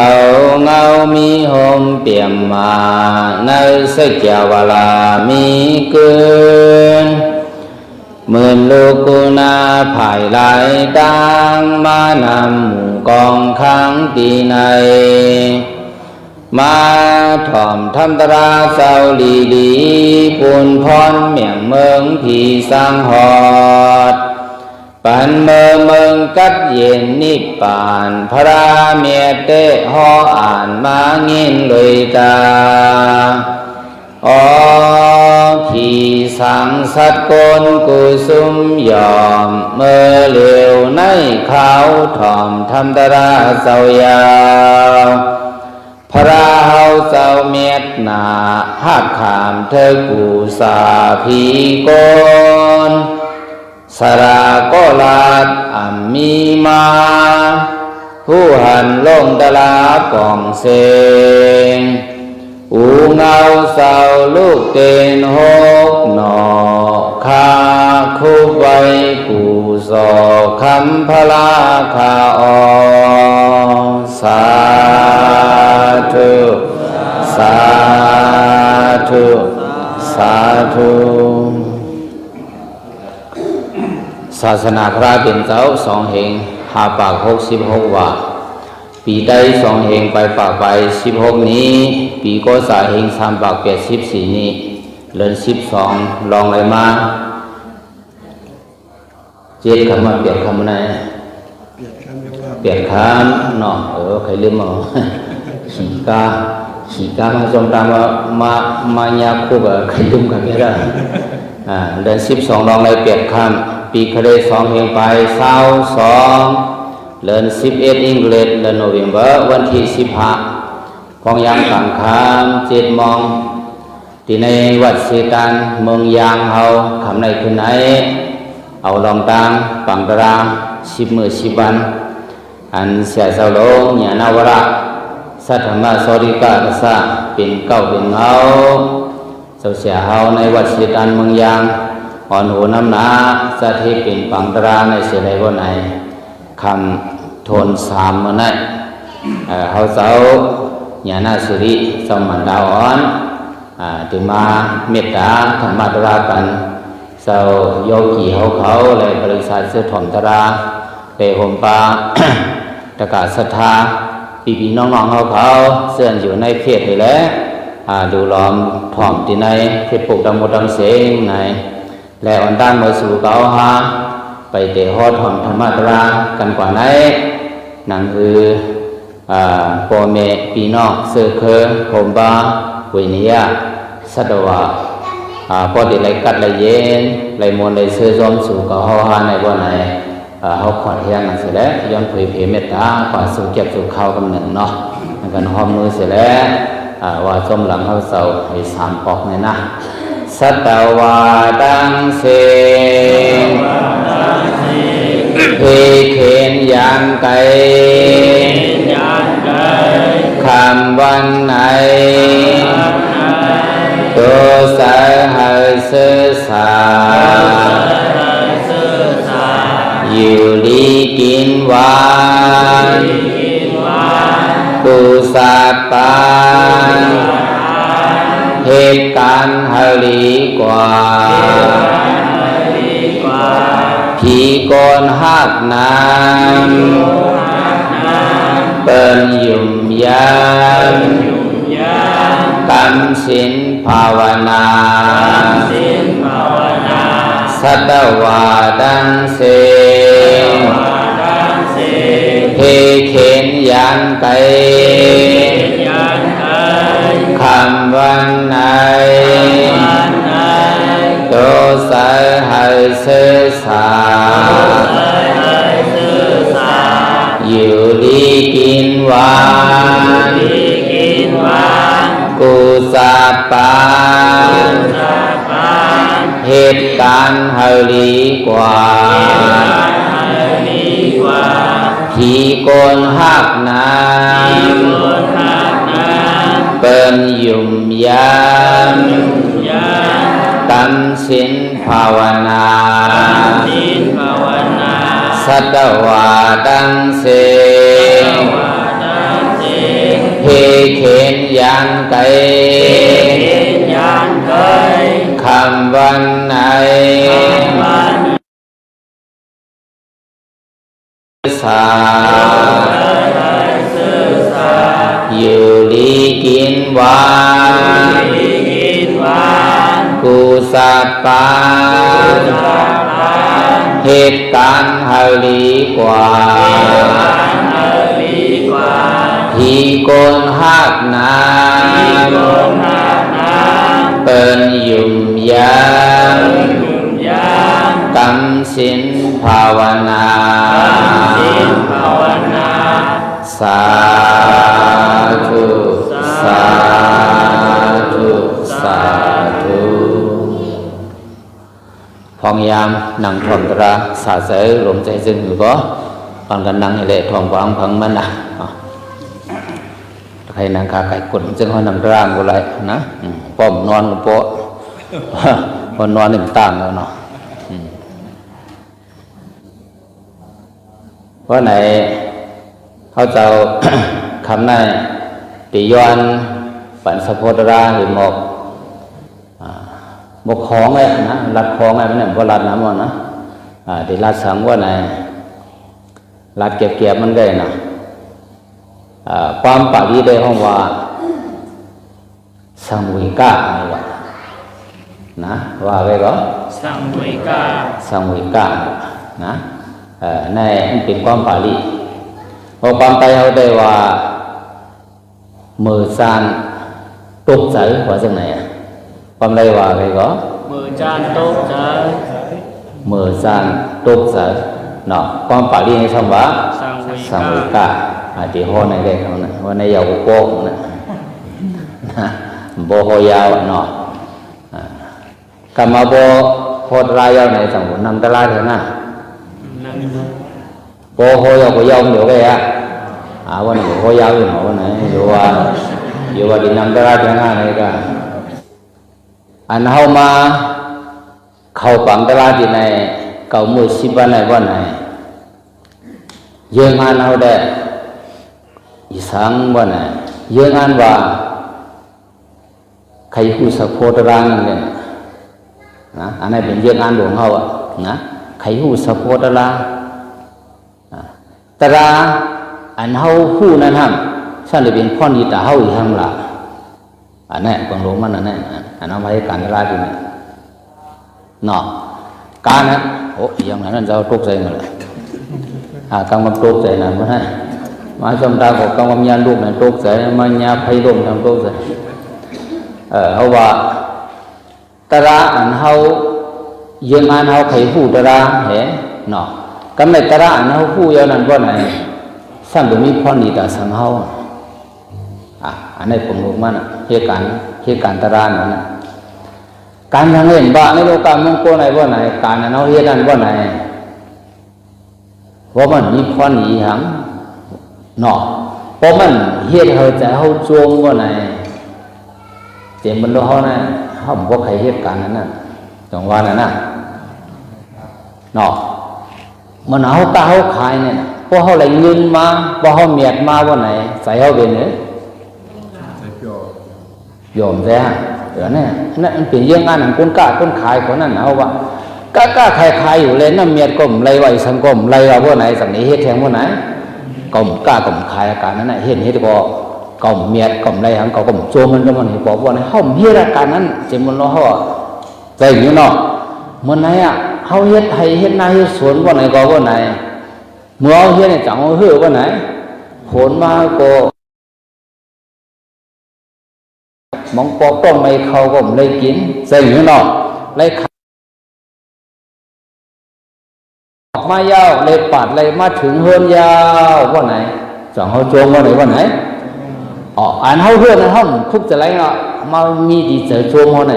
เขาเงามีโฮมเปี่ยมมาในสัจจวลามีเกินหมื่นลูกกุณาภายหลายดังมานำหมู่กองค้างตีในมาถ่อมธรรมตราเศร้าลีดีปูนพรเมียงเมืองผีสังหอดปันเมืองกัดเย็นนิพพานพระเมียเตหออ่านมางินเลยตาอผีสังสัตกลกุสุมยอมเมื่อเหลวในเขาถ่อมธรรมตราเศร้ายาวพระเฮาเจ้าเมียดนาหักขามเธอกูสาพีโกนสระโกลาดอัมมีมาผู้หันลงตลาปองเสงอูเงาเศร้าลูกเตนหกหนอคาคุไว้กูสอคำพลาคาอสาธุสาธุสาธุศาสนาพระเป็นเจ้าสองเหงหาปาก66ว่าปีได้2เหงไปปากไป16นี้ปีก็สาเหง3ปาก84นี้เดือน12ลองอะไรมาเจ็ดคำมาเปลี่ยนคำไหนเปลี่ยนคำเนาะใครลืมมั้งขีกามาจมตามมายาคู่กับใครลืมกันไม่ได้เดือน12ลองอะไรเปลี่ยนคำปีคะเด2เหงไป22เดือน11อังกฤษเดือนโนเวมเบอร์วันที่15ของยามกลางค่ำ7 โมงที่ในวัดเสตันเมืองยางเฮาคำในคืนไหนเอาลองตังปังตรา10 มื้อ10 วันอันเสียเศร้าลงญาณวระสัทธมาสริกาศาเป็นเก้าเป็นเงาเจ้าเสียเฮาในวัดเสตันเมืองยางอ่อนหูน้ำหนาสัตว์ที่เป็นปังตราในเสียใดวันไหนคำโทน3มื้อนั้นเฮาเจ้าญาณสุริสมมันดาวอ่อนที่มาเมตตาธรรมตรากันเจ้าโยกีเขาและบริษัทเสื้อถมตราเปหมปาตะกาศรัทธาพี่น้องเขาเสื่ออยู่ในเพศเลยแหละดูล้อมถ่อมที่ในเพศปลูกดำมดดำเสงในและอ่อนด้านมาสู่เก่าฮาไปเตะฮอดถ่อมธรรมตรากันกว่าไหนนั่นคือพ่อแม่พี่น้องเสือเคอผมบาวิญญาสัตวะพอดีไรกัดไรเย็นไรมวลไรเสือจอมสู่กับเฮาฮาในวันไหนเฮาขอดเฮียงนั่นเสร็จแล้วย้อนเผยเผยเมตตาขอสู่เก็บสู่ข้าวกำเนิดเนาะมันกันหอมมือเสร็จแล้วว่าจมหลังเฮาเสาให้3 ปอกเนี่ยนะสัตวาดังเสงเพเขนยานไกคำวันไหนตัวสายหายเสื่อสาอยู่ดีกินหวานกูสาปานเหตุการณ์หลีกว่าผีโกนหักน้ำเปิ่นยุ่มยามกำสินภาวนาสัตวาดังเสงเพเขนยานไกคำวันไหนโตสายหายเสื่อสาอยู่ดีกินหวานกูสาปานเหตุการณ์หลีกว่าผีโกนหักน้ำเปิ่นยุ่มยามกำสินภาวนาสัตวาดังเสง เพ เข็นยานไก่คำวันไหนสาอยู่ลีกินหวานกุสัปปาเหตุการณ์หาลีกว่าทีโกนหักน้ำเป็นยุ่มยามกำสินภาวนาสาธุสาธุสาธุพองยามนั่งทองตราสาเสยลมใจจึงอยู่ก็ตอนกันนั่งนี่แหละทองฟังพังมันนะใครนั่งขาไก่กดจึงเขานั่งร่างก็ไรนะป้อมนอนกับโป๊ะพอนอนหนึ่งต่างแล้วเนาะเพราะไหนเขาจะ คำนั้นติยอนปันสะโพธราเห็นหมกบกของเลยนะรัดของอะไรมันเนี่ยพอรัดน้ำมันนะติรัดสังว่าไหนรัดเก็บมันได้นะความปารีได้ห้องว่าสังวิกานะว่าไว้ก็สังวิกานะในเป็นความปารีพอความไปเอาได้ว่ามือซานตกใจว่าจังไหนความได้ว่าไว้ก็มือซานตกใจเนาะความปารีในคำว่าสังวิกาที่ห้อในได้เขานะว่าในยาวโก้นะโบโฮยาวเนาะกรรมโบโหดรายาวในสังวนำตลาดเถอะนะโบโฮยาวก็ยาวเดี๋ยวไปวันนี้โฮยาวอยู่หนอวันไหนอยู่ว่าดินำตลาดเถอะนะนี่ก็อันเขามาเข้าปังตลาดที่ในเก่ามือสิบวันไหนวันไหนเยอะงานเขาได้อีสังว่าไหนเยอะงานว่าใครผู้สะโพธรางนั่นเลยนะอันนี้เป็นเยอะงานหลวงเขาอะนะใครผู้สะโพธราตราอันเขาผู้นั้นฮะฉันเลยเป็นพ่อนิตาเขาอีกครั้งละอันนี้บางหลวงมันอันนี้อันนั้นไว้การตลาดอยู่นี่เนาะการนะโอ้ยังไงนั่นจะตกใจกันเลยกำลังตกใจนั่นเพราะนั่นมาจำตาของกำลังยานลูกนั่นตกใจมายาไพ่ลมทำตกใจเขาว่าตราอันเขายังอันเขาไข่ผู้ตราเห็นเนาะก็ไม่ตราอันเขาผู้ยาวนั้นเพราะไหนสั่งโดยมีพ่อนิตาสังเขาอันนี้ผมรู้มันเหตุการณ์ตรานั่นการทางเห็นบ้าในโลกามังโกไหนเพราะไหนการนั้นเขาเหตุนั้นเพราะไหนเพราะมันมีพ่อนิหังเนาะเพราะมันเหตุเขาใจเขาโจมเพราะไหนเจ็บมันโดนเขานะเขาบอกใครเหตุการณ์นั้นน่ะจังหวะนั้นน่ะเนาะมันเอาตาเขาขายเนี่ยพอเขาไหลเงินมาพอเขาเมียดมาวันไหนใส่เขาเป็นเนี่ยยอมแท้เดี๋ยวนี้นั่นเป็นเรื่องงานของคนกล้าคนขายคนนั้นเอาว่ากล้าขายอยู่เลยนั่นเมียดก้มไรไว้สังก้มไรว่าวันไหนสังนี้เหตุแทงวันไหนก้มกล้าก้มขายอาการนั้นน่ะเห็นพอก้มเมียดก้มไรหังก้มโจมันก็มันบอกว่าในห้องเหตุการณ์นั้นเจ็บมันเราเขาใจอยู่เนาะมันไหนเขาเฮ็ดให้เฮ็ดนาเฮ็ดสวนว่าไหนก็ว่าไหนเมื่อเฮ็ดเนี่ยจังเฮือว่าไหนผลมาก็มองปอกต้องไม่เขาก็ไม่กินใจอยู่เนาะเลยออกมายาวเลยปัดเลยมาถึงเฮือนยาวว่าไหนจังเขาโจมว่าไหนอันเขาเฮือนนะเขาคุกจะไรเนาะมามีดีเจอโจมว่าไหน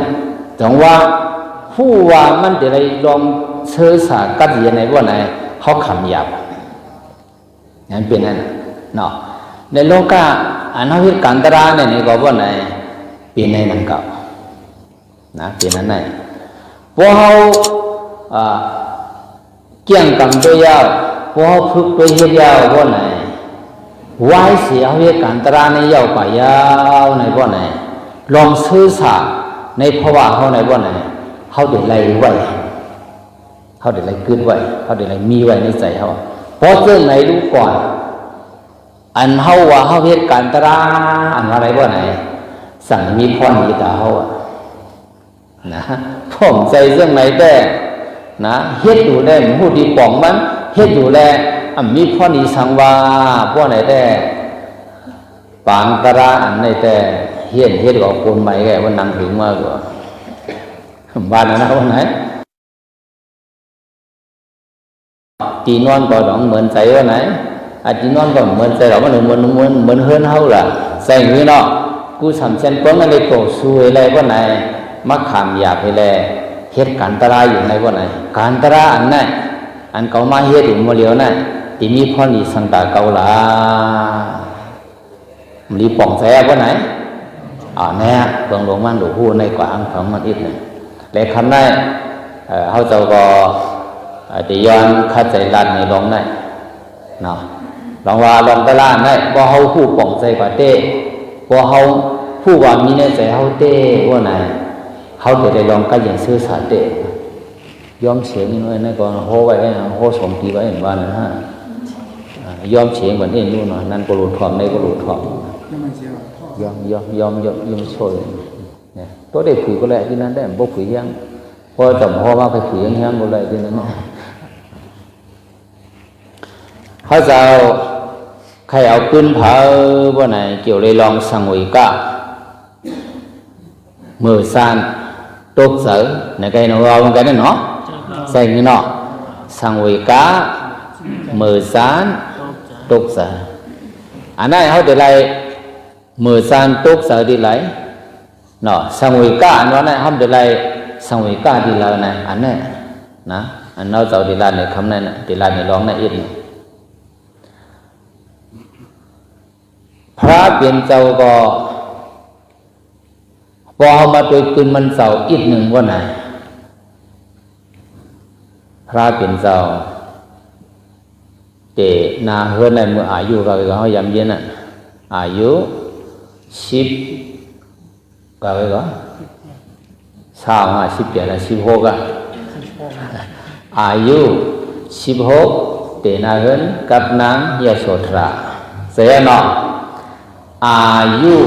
จังว่าผู้ว่ามันจะได้ลองเชื้อสายกัดยังไงว่าไหนเขาขำหยาบนั่นเป็นนั่นเนาะในโลกาอันนั้นคือการตราเนี่ยนี่ก็ว่าไหนเป็นในนั่นก็นะเป็นนั่นไหนพอเขาเกี่ยงกันตัวยาวพอเขาฝึกตัวเฮียยาวว่าไหน ไว้เสียเวกันตราในยาวป่ายาวในบ่ไหนลองซื่อสัตย์ในภาวะเขาในบ่ไหนเขาเดือดไรไว้เขาเดือดไรกึศไว้เขาเดือดไรมีไว้ในใจเขาเพราะเรื่องไหนรู้ก่อนอันเขาว่าเขาเฮ็ดกันตราอันอะไรบ่ไหนสั่งมีพรมีตาเขาอะนะผมใจเรื่องไหนได้นะเฮ็ดอยู่ได้ผู้ที่ป่องมันเฮ็ดอยู่แลมีพรดีสังวาพวกไหนได้ปางตราอันไหนแต่เฮ็ดกับคนใหม่แกว่านั่งถึงมากกว่าบ้านนะวันไหนตีนอนก็ดองเหมือนใจวันไหนตีนอนก็เหมือนใจเรามันเหมือนเฮือนเฮาล่ะใส่อย่างนี้เนาะกูสำเร็จป้องอะไรโตสู้อะไรวันไหนมักขามหยาบไปเลยเฮ็ดการตราอยู่ในวันไหนการตราอันไหนอันเก่ามาเฮ็ดอยู่มาเหลียวนั่นที่มีพรดีสังตาเก่าล่ะมีป่องใจวันไหนแน่เบิ่งหลวงมันหลวงพูดในกว่าอังของมันอีกเนี่ยและคำนั้นเขาเจ้าก็ติย้อนคัดใจรัดในลองได้เนาะลองว่าลองตะล่างได้พอเขาผู้ป่องใจกว่าเต้พอเขาผู้ว่ามีในใจเขาเต้ว่าไหนเขาจะได้ลองก็อย่างซื่อสัตย์เต้ยอมเสียงนี่ไว้ก่อนโหไว้โหสมทีไว้เห็นว่านั่นฮะยอมเสียงเหมือนเอ็นนู่นนั่นก็หลุดถอมในก็หลุดถอมยอมช่วยเนี่ยตัวได้ผือก็แหละที่นั้นได้บ่ผือยังพอจำพอมาไปผือยังบ่เลยที่นั้นเขาจะใครเอาปืนเผาบ่ไหนเกี่ยวเลยลองสังเวยกะมือซานตกเสือในไกนเราเหมือนกันเนาะใส่เนาะสังเวยกะมือซานตกเสืออันนั้นเขาจะไล่มือซานตกเสือดีไรเนาะสังเวยกะอันนั้นเขาจะไล่สังเวยกะดีไรนะอันนั้นนะอันเราจะดีไรในคำนั้นดีไรในร้องในอินพระเปลี่ยนเจ้าก็พอเอามาตัวคืนมันเสาอีกหนึ่งว่าไหนพระเปลี่ยนเจ้าเตนาเฮือนในเมื่ออายุเราเขายำเย็นอ่ะอายุ10ก็17 16อายุ16เตนาเฮือนกับนางยโสธราเสียเนาะอายุ29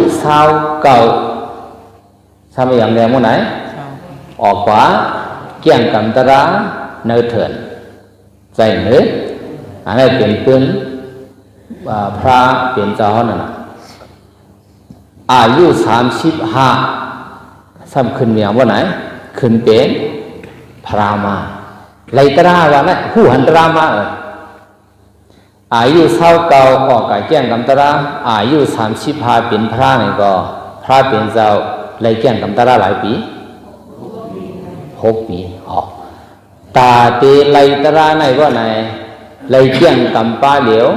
ทำอย่างเดียวมั้งไหนออกขวาเกี่ยงกำตราเนื้อเถื่อนใจเนื้ออันนี้เปลี่ยนปืนพระเปลี่ยนเจ้านั่นนะอายุ35ซ้ำขึ้นอย่างว่าไหนขึ้นเป็นพระมาไลตราว่าไหนหูหันตรามาอายุ29ออกกับแจ้งกำตราอายุ35เป็นพระนี่ก็พระเป็นเจ้าไล่แจ้งกำตราหลายปี6 ปีตาเตไล่ตราในว่าไหนไล่แจ้งกำป้าเหลียว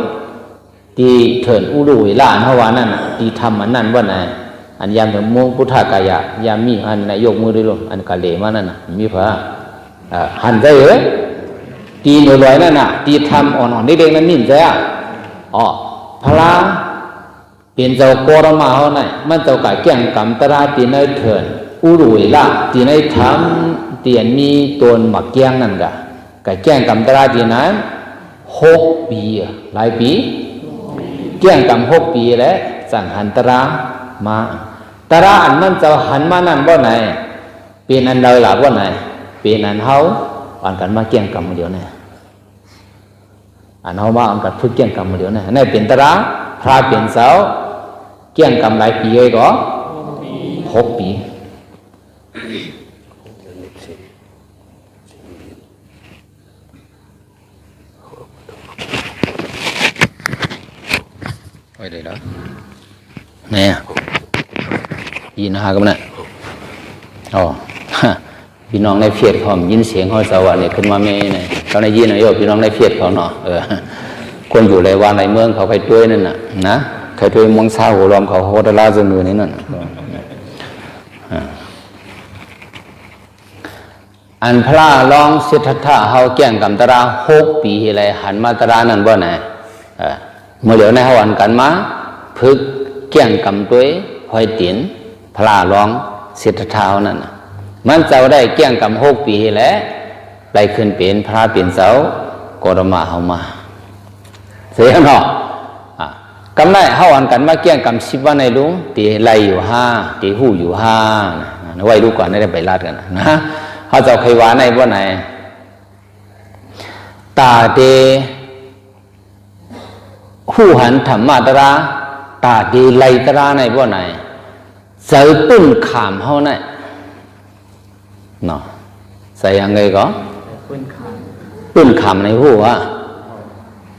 ที่เถินอุลุวิลาอันเฮาว่านั่นที่ทำอันนั้นว่าไหนอันยามถึงมงพุทธกายะยามมีอันนายกมือด้วยอันกะเลมานั่นมีพระหันใจตีหน่วยนั่นน่ะตีทำอ่อนๆเด็กๆนั่นนิ่มใจพระเปลี่ยนเจ้าโกรมาเขาไหนมันเจ้ากะแก่งกำตราตีในเถินอุรุยละตีในทำเตียนมีตัวหมักแก้งนั่นกะแก่งกำตราตีนั้น6 ปีหลายปีแก่งกำ6 ปีแล้วสั่งหันตรามาตราอันมันเจ้าหันมานั่นบ่ไหนเป็นอันใดล่ะบ่ไหนเป็นอันเฮาอันกันมาแก่งกำเดียวเนี่ยอันเฮามาอันกันฝึกแก่งกำเดียวเนี่ยนั่นเป็นตราพระเปลี่ยนเสาเกี่ยงกำไรปีเลยก็6 ปีไว้ได้แล้วเนี่ยยินหากันนะพี่น้องในเฟียดเขายินเสียงเขาสวัสดิ์ขึ้นมาไม่เนี่ยเขาในยินนะโยมพี่น้องในเฟียดเขาเนาะคนอยู่ในวันในเมืองเขาไปด้วยนั่นน่ะนะใครด้วยมองซาหัวลอมเขาโหดลาจมือนี่นั่นอันพระลองสิทธัตถะเฮาแก่งกำตรา6 ปีอะไรหันมาตรานั่นบ่ไหน เมื่อเดี๋ยวในหวันกันมาพึกเกี่ยงกำด้วยหอยตินพลาร้องเสียเท้านั่นมันเจ้าได้เกี่ยงกำ6 ปีแล้วได้ขึ้นเป็นพระเป็นเสากรมาเฮามาเสียเนาะกำไรเฮาอันกันมาเกี่ยงกำ10 วันในลุงตีไล่อยู่5ตีหู้อยู่5ไว้ดูก่อนได้ไปลาดกันนะเขาเจ้าเคยว่าในบ่ไหนตาเดหู้หันธรรมะตราตาดีไลตราในบ่ไหนใส่ปุ้นขามเฮาในเนาะใส่ยังไงก็ปุ้นขามในหู้ว่า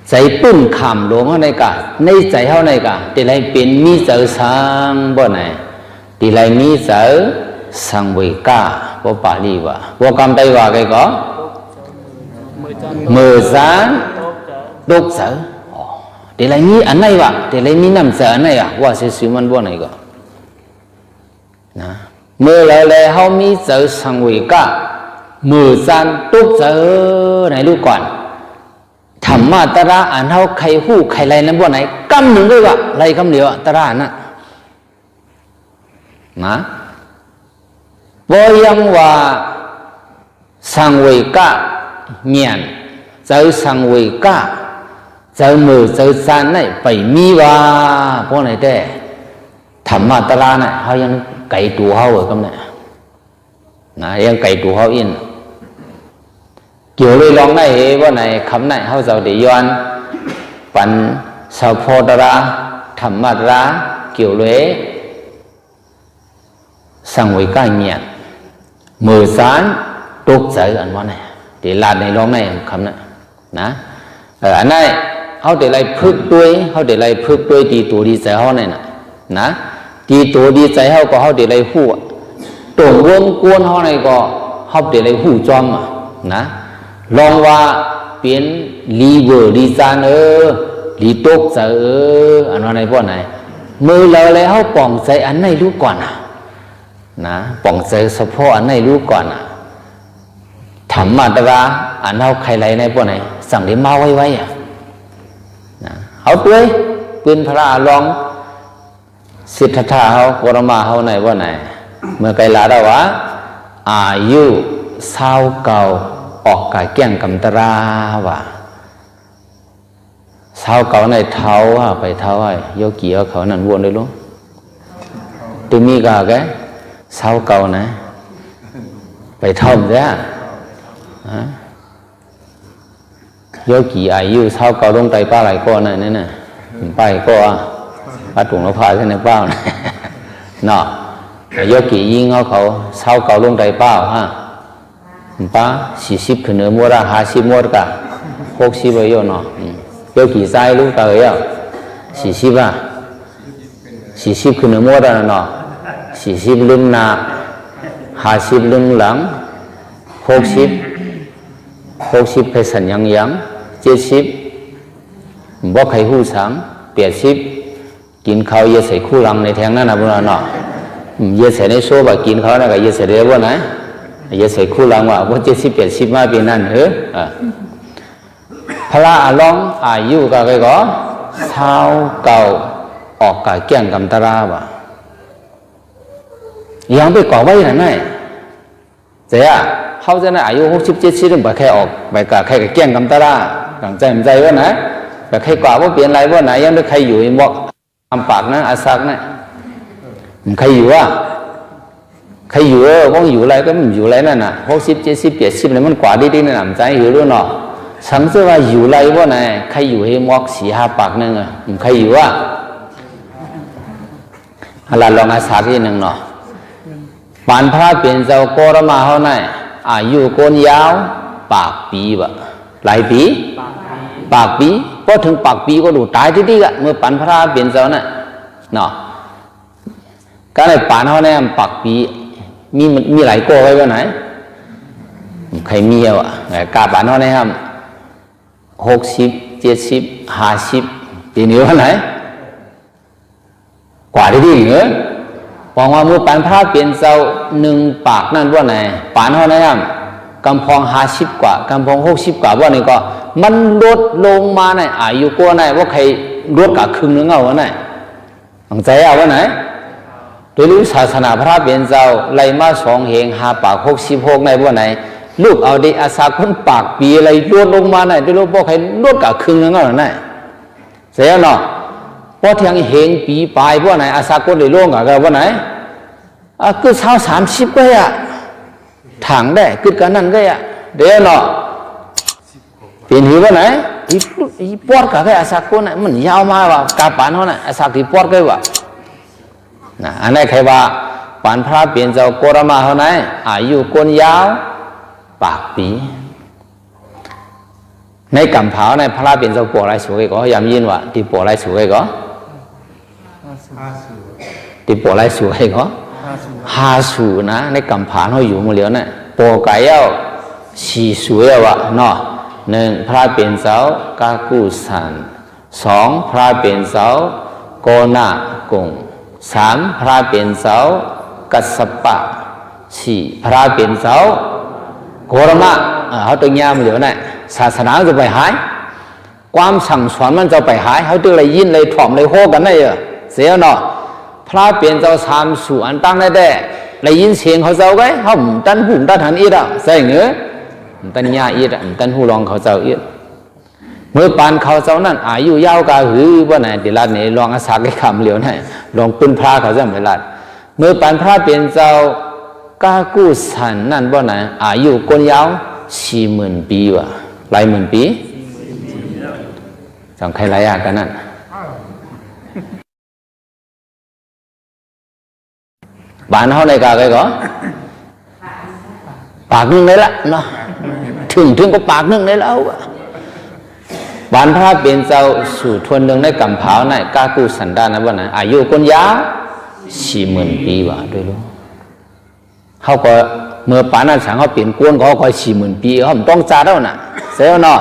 ใส่ปุ้นขามหลวงเฮาในกะในใจเฮาในกะติไลเป็นมีเจอสังบ่ไหนติไลมีเจอสังเวกาบ่ปาลีว่าบ่กำไตว่าไกก็มือซานตกเจอเดี๋ยวไรนี้อันไหนวะเดี๋ยวไรนี้น้ำเสืออันไหนอะว่าเสียมันบ่ไหนก็นะเมื่อไรเขามีเจอสังเวกะมือซันตุกเจอไหนรู้ก่อนธรรมะตระอันเขาใครหู้ใครไรนั้นบ่ไหนกำหนึ่งด้วยวะไรคำเดียวตระน่ะนะบ่ยังว่าสังเวกะเมียนเจอสังเวกะเจอมือเจอซานนี่ไปมีว่าพวกไหนแต่ธรรมะตราเนี่ยเขายังไก่ตัวเขาเหรอครับเนี่ยนะยังไก่ตัวเขาอินเกี่ยวเลยลองได้ว่าไหนคำไหนเขาจะได้ย้อนปันสาวโพตระธรรมะตราเกี่ยวเลยสังเวกะเงียนมือซานตกใจอันว่าไหนเดี๋ยวลาดในลองได้คำนั้นนะอันนั้นเขาเดี๋ยวไรพึกด้วยเขาเดี๋ยวไรพึกด้วยดีตัวดีใจเขาเนี่ยนะดีตัวดีใจเขาก็เขาเดี๋ยวไรหู้ตรงวงกวนเขาเนี่ยก็เขาเดี๋ยวไรหู้จอมนะลองว่าเปลี่ยนลีเวอร์ลีซานลีตกใจอันนั้นในพวกไหนมือเราเลยเขาป่องใจอันไหนรู้ก่อนนะป่องใจเฉพาะอันไหนรู้ก่อนธรรมะตราอันเขาใครไรในพวกไหนสั่งเดี๋ยวมาไว้นะเขาด้วยเป็นพระรองสิทธัตถะเขากรมาเขาในว่าไหนเมื่อไกลลาได้ว่าอายุสาวเก่าออกกายแก่งกำตราว่าสาวเก่าในเท้าไปเท้าไอ้โยกีเขานั่นวนเลยลุงตัวมีกาแกสาวเก่านะไปเท่าเนี้ยโยกีอายุเท่าเก่าลงไตป้าไหลก้อนนั่นน่ะป้ายก็ป้าถุงเราพาใช่ไหมป้าเนาะโยกียิงเขาเท่าเก่าลงไตป้าป้า40ขึ้นเนื้อมัวละ50มัวกะ60ไปโยนเนาะโยกีใจลูกตาเอ๋ย40ขึ้นเนื้อมัวละเนาะ40ลึงหน้า50ลึงหลัง60ไปสัญยัง70บ่ใครหู้สัง80กินข้าวเยอะใส่คู่รังในแทงนั่นนะพวกเราเนาะเยอะใส่ในโซ่บ่กินเขานะก็เยอะใส่เรือบ่นะเยอะใส่คู่รังว่าบ่70 80มาเป็นนั่นพระอรหันต์อายุก็เท่าเก่าออกกายแก่งกำตราบ่ยังไปก่อไว้นั่นไงเจ้าเขาจะน่ะอายุ60 70ถึงไปแค่ออกไปกะแค่แก่งกำตราตั้งใจมันใจว่านะไปใครกว่าว่าเปลี่ยนอะไรว่าไหนยังได้ใครอยู่อีบอกทำปากนะอาซักนะใครอยู่ว่าใครอยู่ว่าอยู่อะไรก็มันอยู่อะไรนั่นน่ะ60 70 80เนี่ยมันกว่าดีๆนั่นน่ะใจอยู่รู้เนาะสังเกตว่าอยู่อะไรว่าไหนใครอยู่ให้มอก4-5 ปากนึงใครอยู่ว่าอะไรลองอาซักอีกนึงเนาะปานพระเป็นเจ้ากรมาเขาไหนอายุโกนยาวปากปีบะหลายปีปากปีพอถึงปากปีก็ดูตายที่กะเมื่อปันพระเป็นเจ้าน่ะเนาะก็เลยปานเขาเนี่ยปากปีมีหลายโก้ไว้ว่าไหนใครมีอ่ะกาปานเขาเนี่ยครับ60 70 50ปีนี้ว่าไหนกว่าที่เหนือบอกว่าเมื่อปันพระเป็นเจ้า1 ปากนั่นว่าไหนปานเขาเนี่ยกำพอง50 กว่ากำพอง60 กว่าว่านี่ก็มันลดลงมาในอายุก็ในว่าใคร รถกะครึ่งนึงเอาวะไหนอังใจเอาวะไหนโดยรู้ศาสนาพระเปลี่ยนเจ้าไล่มา2 เหง5 ปาก66ในบ่ไหนลูกเอาดิอาสาคนปากปีอะไรรวดลงมาไหนโดยรู้บอกให้รถกะครึ่งนึงเอาไหนเสียเนาะพอเทียงเหงปีปลายบ่ไหนอาสาคนได้ล่วงกะบ่ไหนคือเช้า30ก็อ่ะถังได้คือกันนั่นก็อ่ะเดี๋ยวเนาะเป็นหิวบ่ไหนอีปอดกะอาสาคนน่ะมันยาวมาว่ากาปานเฮาน่ะอาสาที่ปอดก็ว่านะอันนี้ใครว่าปานพระเปลี่ยนเจ้าโกรมาเฮาไหนอายุก้นยาวปากปีในกำเผาในพระเปลี่ยนเจ้าปวดไรสวยก็ยามยินว่าที่ปวดไรสวยก็ที่ปวดไรสวยก็50นะในกำผาเขาอยู่มาแล้วน่ะปวดกายเอา4สวยว่ะเนาะ1พระเปลี่ยนเจ้ากากุสัน2พระเปลี่ยนเจ้าโกนากง3พระเปลี่ยนเจ้ากัสสปะ4พระเปลี่ยนเจ้าโกรมะเขาตัวเงี้ยมาแล้วน่ะศาสนาจะไปหายความสั่งสอนมันจะไปหายเขาตัวอะไรยินอะไรถ่อมอะไรโฮกันได้เหรอเสียเนาะพระเปลี่ยนเจ้า3สู่อันตั้งได้แต่อะไรยินเสียงเขาเจ้าไงเขาตันหูตันหันอีดอ่ะใช่เหรอตันยาอีดตันหูลองเขาเจ้าอีดเมื่อปานเขาเจ้านั้นอายุยาวกาหือว่าไหนติลาดนี่ลองอาสาให้คำเหลียวไหนลองปืนพระเขาจะไม่ลาดเมื่อปานพระเปลี่ยนเจ้ากากุสันนั่นว่าไหนอายุก้นยาว40,000 ปีว่ะหลายหมื่นปีจังใครหลายอย่างกันนั่นบ้านเขาในกาไกก็ปากนึงเลยละเนาะถึงก็ปากนึงเลยแล้วบ้านพระเปลี่ยนเจ้าสู่ทวนหนึ่งในกำเผาในกากุสันดานนะว่าไหนอายุก้นยาว40,000 ปีว่ะด้วยรู้เขาก็เมื่อปานนั้นฉันเขาเปลี่ยนกวนเขาคอย40,000 ปีเขาต้องจ่าแล้วน่ะเสียเนาะ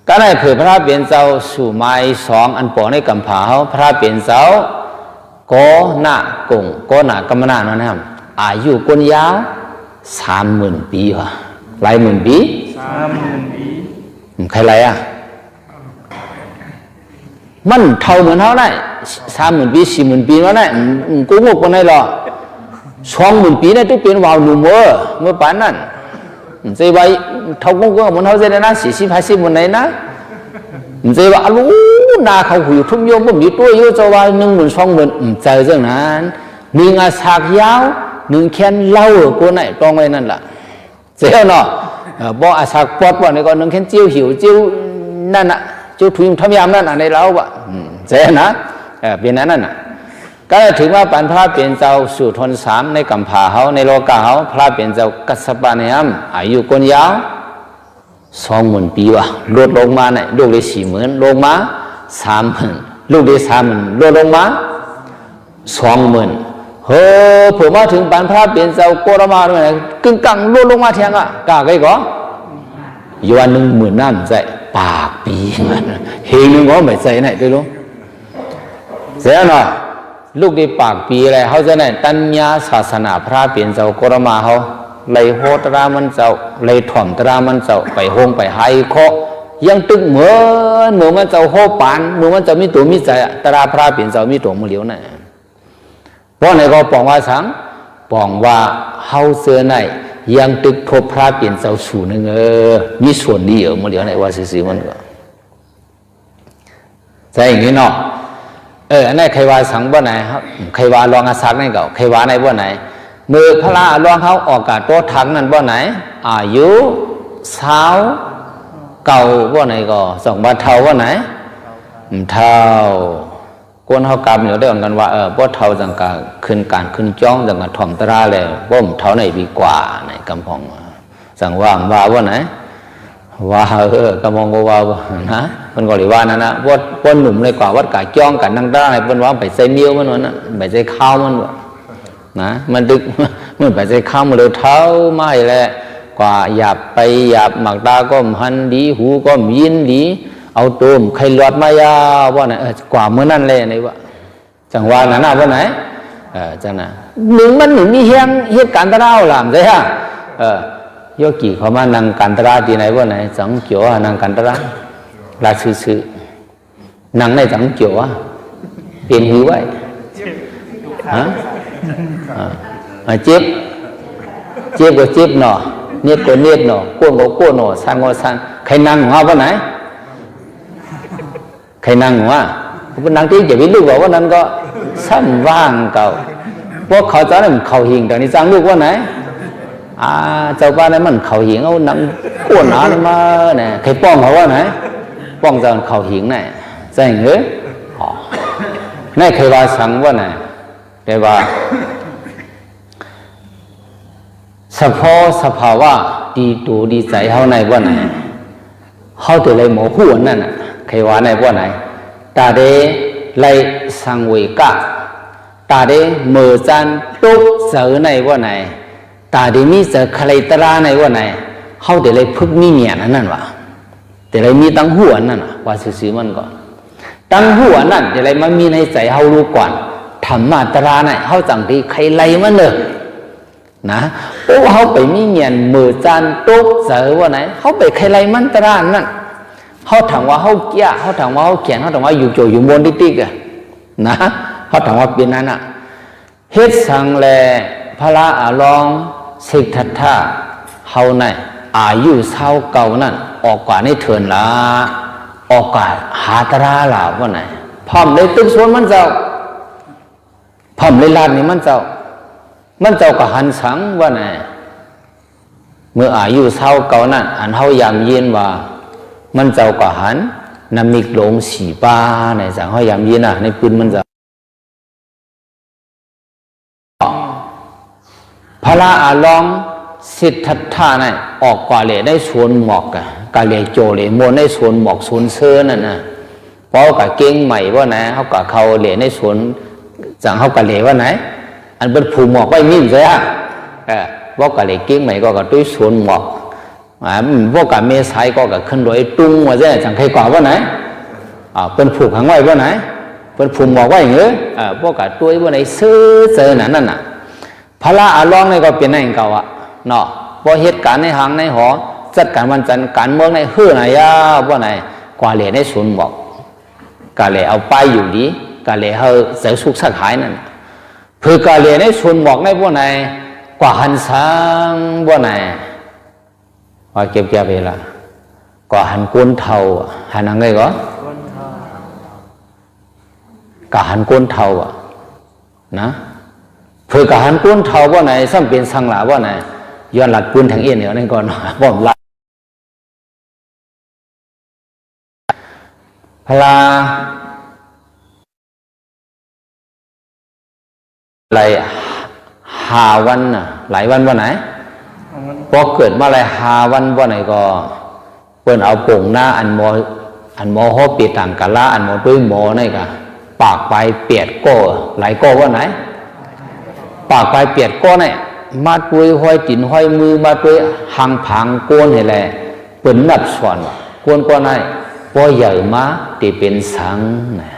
ก็ได้เผยพระเปลี่ยนเจ้าสู่ไม้2อันปอในกำผาเขาพระเปลี่ยนเจ้าโกนากงโกนากรรมนานั่นนะครับอายุก้นยาว30,000 ปีว่ะหลายหมื่นปี30,000 ปีใครไรอ่ะมันเท่าเหมือนเขาได้30,000 ปี40,000 ปีแล้วได้กูงกคนไหนหรอ20,000 ปีเนี่ยต้องเป็นวาวหนุ่มเมื่อปานนั้นใจว่าเท่ากูเหมือนเขาจะได้นะ40-50คนไหนนะใจว่าลูนาเขาหุยทุ่มโยมบ่มีตัวโยจะว่า10,000-20,000ใจเรื่องนั้น1อาสากยาว1แขนเล่ากูไหนต้องไว้นั่นล่ะเจ้าเนาะบ่อาสากปอดบ่นี่ก็1แขนจิ้วหิวจิ้วนั่นน่ะจิ้วถุยทำยามนั่นน่ะในเราบ่เจ้านะเป็นนั้นน่ะก็ถึงว่าปันพระเปลี่ยนเจ้าสู่ทน3ในกำผาเขาในโลกาเขาพระเปลี่ยนเจ้ากัสสปะเนียมอายุก้นยาว20,000 ปีว่ะลดลงมาเนี่ยลูกได้40,000ลงมา30,000ลูกได้30,000ลดลงมา20,000เฮ้อผมมาถึงปันพระเปลี่ยนเจ้าโกรมาด้วยกึ่งกลางลดลงมาเทียงอ่ะกาไกก็อยู่วัน10,000นั่นใจปากปีมันเฮงนึงก็ไม่ใจไหนด้วยลูกเสียหน่อยลูกได้ปากปีอะไรเขาจะไหนตัญญาศาสนาพระเปลี่ยนเจ้าโกรมาเขาเลยโหตรามันเจ้าเลยถ่อมตรามันเจ้าไปโฮงไปไฮโคยังตึกเหมือนมันเจ้าโหปานมันเจ้ามีตัวมีใจตราพระเปลี่ยนเจ้ามีตัวมือเหลียวน่ะเพราะในก็ปองว่าสังปองว่าเฮาเสือไหนยังตึกทบพระเปลี่ยนเจ้าสู่นึงมีส่วนดีมือเหลียวไหนว่าสิมันก็ใช่อย่างนี้เนาะอันนี้ใครว่าสังบ่ไหนครับใครว่าลองอาศักนี่ก็ใครว่าในบ่ไหนมือพระลองเขาออกกาโตทังนั่นบ่ไหนอายุสาวเก่าบ่ไหนก็2 บาทเท่าบ่ไหนเท่ากวนเขากำอยู่ได้กันว่าบ่เท่าจังกะขึ้นการขึ้นจ้องจังกะถ่อมตราแล้วบ่มเท่าไหนดีกว่าในกำพองสั่งว่าบ่ไหนว่ากำมองก็ว่านะมันก็เลยว่านั่นนะว่าหนุ่มเลยกว่าวัดกะจ้องกันนั่งได้เป็นว่าไปใส่เมียวมันวะนะไปใส่ข้าวมันวะนะมันดึกมันไปใส่ข้าวมันเลยเท้าไม่แหละกว่าหยาบไปหยาบหมักตาก็หันดีหูก็ยินดีเอาตัวใครหลอดมายาว่าไหนกว่าเมื่อนั่นเลยนี่วะจังว่านั่นนะว่าไหนจังนะมันหนึ่งมีเฮียการตะเล่าหลามใช่ฮะโยกีเขามานั่งกันตราที่ไหนว่าไหนสังเกียวนั่งกันตราลาซื่อ นังในจังเจียวเปลี่ยนหิวไว้ฮะเจ็บก็เจ็บหนอเนียดก็เนียดหนอก้วนก็ก้วนหนอสันก็สันใครนั่งหัวว่าไหนใครนั่งหัวผู้นั่งที่จะวิลูกบอกว่านั้นก็สั้นว่างเก่าพวกเขาจะนั่นเขาหิงแต่นี่จังลูกว่าไหนเจ้าบ้านนั้นมันเขาหิงเอานั่งก้วนหนาเลยมาเนี่ยใครป้องเขาว่าไหนป้องจะเขาหิงไหนใช่เหรอนี่ใครว่าสังว่าไหนแต่ว่าสภาวะดีตัวดีใจเขาในว่าไหนเขาจะเลยหมอหัวนั่นใครว่าในว่าไหนตาเดเลยสังเวกะตาเดเมื่อจันตุกเสือในว่าไหนตาเดมีเสือใครตราในว่าไหนเขาจะเลยพึกมีเมียนั่นวะแต่เลยมีตั้งหัวนั่นว่าซื่อมันก็ตั้งหัวนั่นจะเลยมันมีในใจเขารู้ก่อนธรรมะตราในเขาจังที่ใครไล่มันเลยนะโอ้เขาไปมีเมียนมือจานตุกเสือว่าไหนเขาไปใครไล่มันตรานั่นเขาถามว่าเขาเกี้ยเขาถามว่าเขาเขียนเขาถามว่าอยู่โจอยู่บนติ๊กนะเขาถามว่าเป็นนั้นเฮ็ดสังแลพระอาลองสิกทัตถะเขาในอายุเศร้าเก่านั่นออกกว่าในเถินละออกกว่าหาตราละว่าไหนพร้อมเลยตึกสวนมันเจ้าพร้อมเลยลานนี่มันเจ้ากับหันสังว่าไหนเมื่ออายุเศร้าเก่านั่นอันเขายามเย็นว่ามันเจ้ากับหันนำมิกหลงสีป้าในสังเขายามเย็นในปืนมันเจ้าพระอาลองสิทธัตถะนั่นออกกว่าเลยได้สวนหมอกกะเลยโจเลยมวนได้สวนหมอกสวนเสื้อนั่นนะเพราะกับเก่งใหม่ว่าไหนเขากับเขาเลยได้สวนจังเขากับเลยว่าไหนอันเป็นผูหมอกไว้นิ่มใช่ไหมว่ากับเลยเก่งใหม่ก็กับด้วยสวนหมอกว่ากับเมษายก็กับขึ้นรถตุ้งว่าใช่จังใครกว่าว่าไหนเป็นผูกขังไว้ว่าไหนเป็นผูหมอกไว้อย่างเงี้ยว่ากับด้วยว่าไหนซื้อเจอนั่นน่ะพระอาลองนี่ก็เป็นนั่นเก่าเนาะพอเหตุการณ์ในห้างในหอจัดการวันจันทร์การเมืองในฮื้อไหนว่าไหนกว่าเลยได้สวนหมอกกาเลยเอาไปอยู่ดีกาเลยเขาเสียสุขสักหายนั่นเพื่อกาเลยได้สวนหมอกในว่าไหนกว่าหันสังว่าไหนว่าเก็บแก้ไปละกว่าหันก้นเทาหันอะไรก็กาหันก้นเทานะเพื่อกาหันก้นเทาว่าไหนซ้ำเป็นสังหลาว่าไหนย้อนหลัดปืนทางเอ็นเนี่ยนั่นก่อนบ่มละพลาอะไร5 วันน่ะหลายวันว่าไหนพอเกิดมาอะไร5 วันว่าไหนก็เปิ้นเอาป่งหน้าอันหมอฮอปีต่างกะละอันหมอด้วยหมอนี่กะปากไปเปียดก้อหลายก้อว่าไหนปากไปเปียดก้อเนี่ยมาด้วยห้อยตินห้อยมือมาด้วยหางผางโกนให้แลเปิ้นนับสอนโกนก้อนไหนพอใหญ่มาที่เป็นสังนะ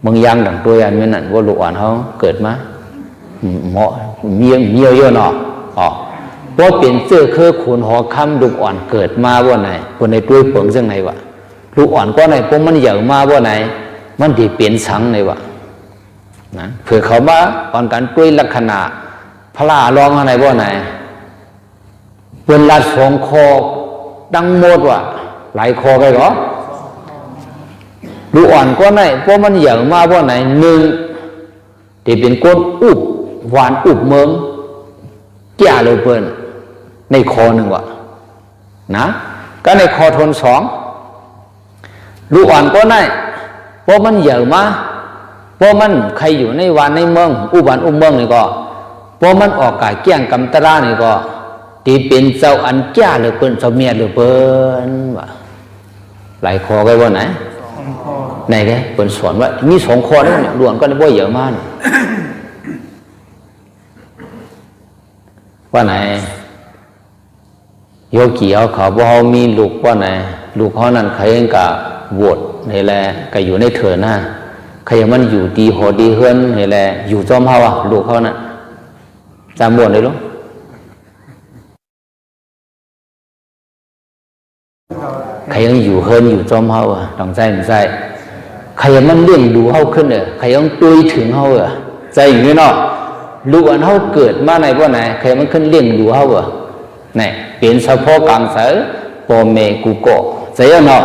มึงยังดังตัวอันนี้นั่นว่าลูกอ่อนเขาเกิดมาเหมาะเมียเยอะเนาะพอเป็นเสื้อเครือขนหอคำลูกอ่อนเกิดมาว่าไหนคนในตัวเปิงซึ่งไหนวะลูกอ่อนก้อนไหนพวกมันใหญ่มาว่าไหนมันที่เป็นสังไหนวะนะเผื่อเขามาอ่อนกันด้วยลักษณะพระลองอะไรว่าไหนเป็นลัด2 คอดังหมดว่ะหลายคอไปหรอลูกอ่อนก็ไหนเพราะมันใหญ่มาว่าไหน1ที่เป็นก้นอุบหวานอุบเมืองแก่เลยเปิ้นในคอ1ว่ะนะก็ในคอทน2ลูกอ่อนก็ไหนเพราะมันใหญ่มาเพราะมันใครอยู่ในวันในเมืองอุบหวานอุบเมืองนี่ก็เพราะมันออกกายเกี้ยงกำตรานี่ก็ที่เป็นเจ้าอันแก่เลยเปิ้นเจ้าเมียเลยเปิ้นว่ะหลายคอก็ว่าไหนไหนแกเปิ้นสอนว่ามี2 คอนี่ล้วนก็ได้บ่เยอะมากว่าไหนโยกีเขาบ่เฮามีลูกว่าไหนลูกเขานั้นใครเองก็โหวตนี่แหละก็อยู่ในเถินนะใครมันอยู่ดีหอดีเฮือนนี่แหละอยู่จอมเฮาลูกเขาน่ะจำบ่ได้หรอ ใครยังอยู่เฮินอยู่จอมเฮาต้องใจมันใจใครมันเลี้ยงดูเฮาขึ้นใครยังตุยถึงเฮาใจอย่างนี้เนาะลูกอันเฮาเกิดมาในบ่ไหนใครมันขึ้นเลี้ยงดูเฮานี่เป็นเฉพาะกลางเสือพ่อแม่กูก็ใจเนาะ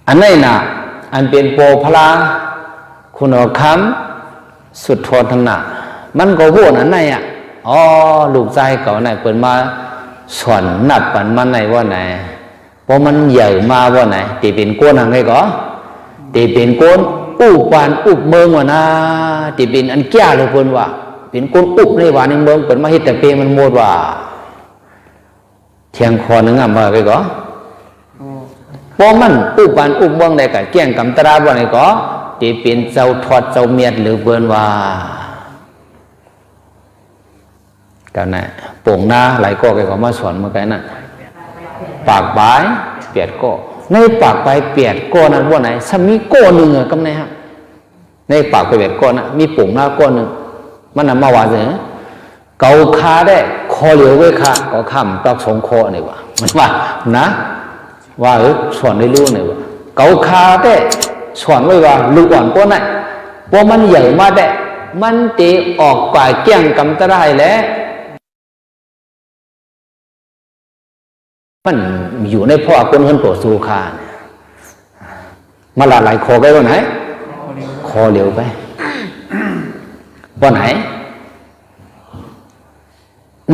อันนี้น่ะอันเป็นโปพลาคุณคำสุดทนทั้งน่ะมันก็พูดอันไหนอ๋อลูกใจเก่าไหนเปิดมาสอนนับปันมันไหนว่าไหนเพราะมันใหญ่มาว่าไหนตีเป็นก้นอะไรก็ตีเป็นก้นอุบานอุบเมืองว่านะตีเป็นอันแก่เลยเพิ่นว่าเป็นก้นอุบในวานในเมืองเปิดมาเฮ็ดแต่เปมันหมดว่าเทียงคอนึงมาไปก็เพราะมันอุบานอุบเมืองใดก็แก่งกำตราว่าไหนก็ตีเป็นเจ้าทอดเจ้าเมียดหรือเพิ่นว่ากันนะป่งหน้าหลายก็แกก็มาสอนเมื่อกี้น่ะปากปลายเปียดก็ในปากปลายเปียดก็นั้นว่าไหนสามีก้อนหนึ่งกำไนฮะในปากไปเปียดก้อนนะมีป่งหน้าก้อนหนึ่งมันนำมาว่าเสียเกาคาได้คอเหลียวไว้ค่ะก็ข้ามตอกสองคอนี่ว่ามันว่านะว่าสอนได้รู้นี่ว่าเกาคาได้สอนไว้ว่าลูกอ่อนก้อนไหนเพราะมันใหญ่มาได้มันตีออกกว่าแก้งกำตะได้แล้วมันอยู่ในพ่อคนคนโปรดสูคามาละลายคอไปว่าไหนคอเหลวไปว่าไหน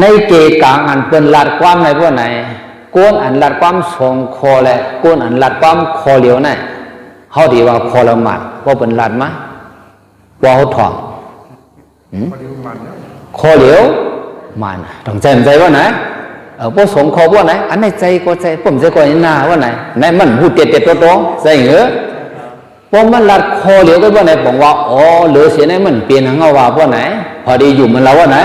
ในเกกางอันเป็นลัดความในว่าไหนก้นอันลัดความทรงคอและก้นอันลัดความคอเหลวไหนเขาดีว่าคอละหมัดว่าเป็นลัดมะว่าเขาถ่องคอเหลวมันต้องใจว่าไหนพวกสงฆ์เขาว่าไหนอันไหนใจก็ใจผมใจก็ยันนาว่าไหนไหนมันพูดเต็ดตัวตรงใจเหรอพวกมันลัดคอเหลียวก็ว่าไหนบอกว่าอ๋อเหลือเสียไหนมันเปลี่ยนหางเอาว่าว่าไหนพอดีหยุ่มมันแล้วว่าไหน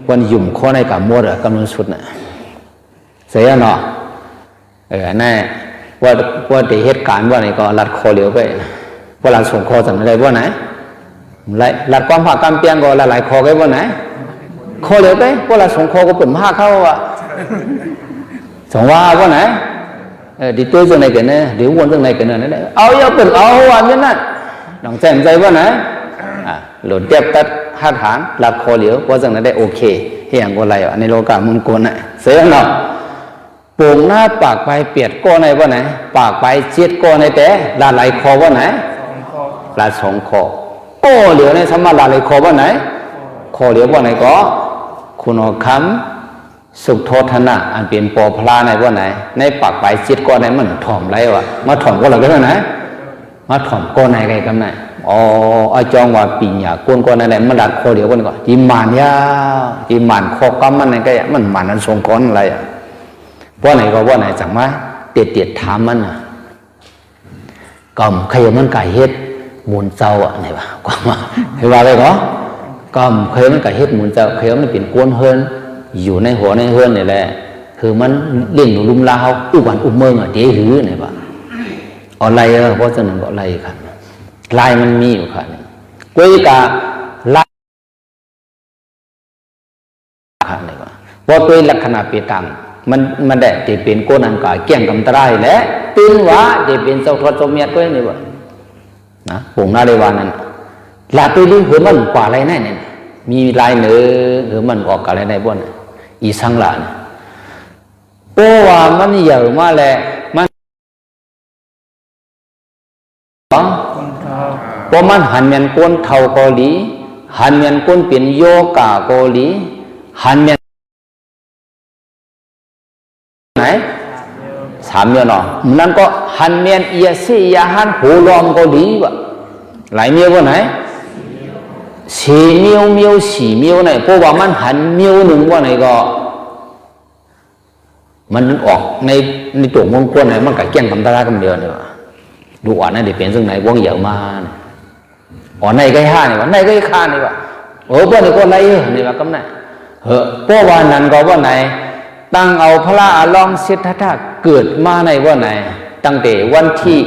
วันหยุ่มคอในกับมดกำลังสุดน่ะเสียเนาะแน่ว่าแต่เหตุการณ์ว่าไหนก็ลัดคอเหลียวไปพวกลัดสงฆ์คอสั่งอะไรว่าไหนลัดความผ่ากำเปียงก็ละลายคอไปว่าไหนคอเหลียวไปพวกเราสงคอก็เปิดผ้าเข้าอ่ะสงว่าว่าไหนดีตัวตรงไหนกันเนี่ยเดี๋ยววนตรงไหนกันเนี่ยนั่นแหละเอาอย่าเปิดเอาว่าอย่างนั้นน้องแจ่มใจว่าไหนหลุดเจ็บตัดห้าฐานหลับคอเหลียวว่าจังนั้นได้โอเคเฮียงก็ไรอ่ะในโลกามุนโกนน่ะเสียเนาะโป่งหน้าปากไปเปียดก้อในว่าไหนปากไปเจี๊ยดก้อในแต่ละไหลคอว่าไหนละสองคอก้อเหลียวในสมมาละไหลคอว่าไหนคอเหลียวว่าไหนก็คุณคำสุขโทษนะอันเป็นปอพลาในว่าไหนในปากไปจิตก้อนไหนมันถ่อมไรวะมาถ่อมก็หลังกันไหนมาถ่อมก้อนไหนไงกันไหนอ๋ออาจองว่าปีหยาก้นก้อนไหนมันดัดคอเดียวกันก่อนจีมันยาจีมันคอกำมันไหนก็มันมันนั้นทรงก้อนอะไรอ่ะว่าไหนก็ว่าไหนจังมาเตียดถามมันอ่ะกล่อมใครมันไก่เฮ็ดมูลเจ้าอ่ะไหนวะกล่อมเห็นว่าอะไรก็ก็เคยมันก็เฮ็ดหมุนจะเคยมันเป็นก้นเฮินอยู่ในหัวในเฮินนี่แหละคือมันเลี้ยงหนูลุมลาวอุบันอุเมืองเดี๋ยวหือนี่ป่ะอะไรเพราะฉะนั้นก็อะไรครับลายมันมีอยู่ค่ะกุยกาลายค่ะนี่ป่ะเพราะตัวลักษณะเปตังมันได้ที่เป็นก้นอันกาเกี่ยงกำตรายและตื่นว่าที่เป็นเจ้าทอดเจ้าเมียก็นี่ป่ะนะปุ่งหน้าได้วานั้นลาตัวนี้หือมันกว่าอะไรแน่เนี่ยมีลายเนื้อหือมันออกอะไรในบ้านอีสังหลานเพราะว่ามันใหญ่มาแหละมันเพราะมันหันเมียนก้นเท่าเกาหลีหันเมียนก้นเป็นโยกาเกาหลีหันเมียนไหนสามเมียนเนาะนั่นก็หันเมียนเอียซี่ยาหันหูลอมเกาหลีวะหลายเมียว่าไหนสี่เมียวเมียวสี่เมียวไหนเพราะว่ามันหันเมียวหนึ่งว่าไหนก็มันออกในตัวมงคลไหนมันก็แก่งกำตราคำเดียวเนี่ยวะดูอ่อนนั่นเดี๋ยวเป็นซึ่งไหนวงเหยอะมาอ๋อในใกล้ห้าเนี่ยวะในใกล้ข้าเนี่ยวะโอ้พวกนี้ก็ไรเนี่ยวะกำไหนเพราะว่านั้นก็ว่าไหนตั้งเอาพระอาลองสิทธัตถะเกิดมาในว่าไหนตั้งแต่วันที่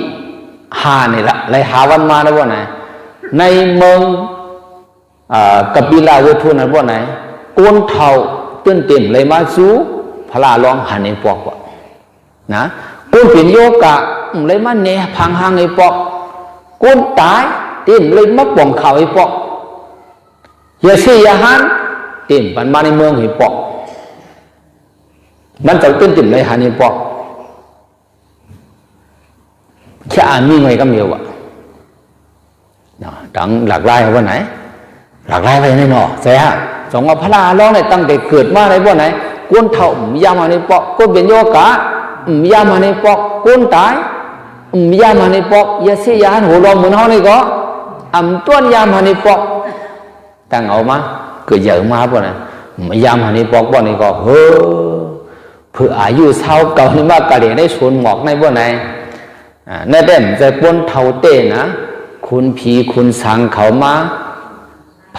5นี่ละเลยหาวันมาแล้วว่าไหนในเมืองกับบิลาเวทุนนั้นว่าไหนก้นเท่าตื้นเต็มเลยมาสู้พระลองหันในปอกว่า นะกูเป็นโยกะเลยมันเนี่ยพังหางไอ้ปอกกูตายตีนเลยมักบ่งเขาไอ้ปอกอย่าเสียหันตีนปันมาในเมืองไอ้ปอกมันจะเป็นติ่มเลยหันไอ้ปอกแค่อ่านมีไงก็มีวะดังหลากหลายว่าไหนหลากหลายไปในหนอใช่ฮะสองว่าพระราร้องในตั้งแต่เกิดมาในว่าไหนก้นเท่ายามาในปอกก้นเป็นโยกะยามาในปอกก้นตายยามาในปอกยาเสียหันหัวรองเหมือนเขาเลยก็ต้นยามาในปอกตั้งเอามาเกิดเยอะมาว่าไหนยามาในปอกว่านี่ก็เฮ้อเพื่ออายุเท่าเก่านี่มากกะเหลี่ยได้ชวนหมอกในว่าไหนในเด่นจะก้นเท่าเต้นะคุณผีคุณสังเขามา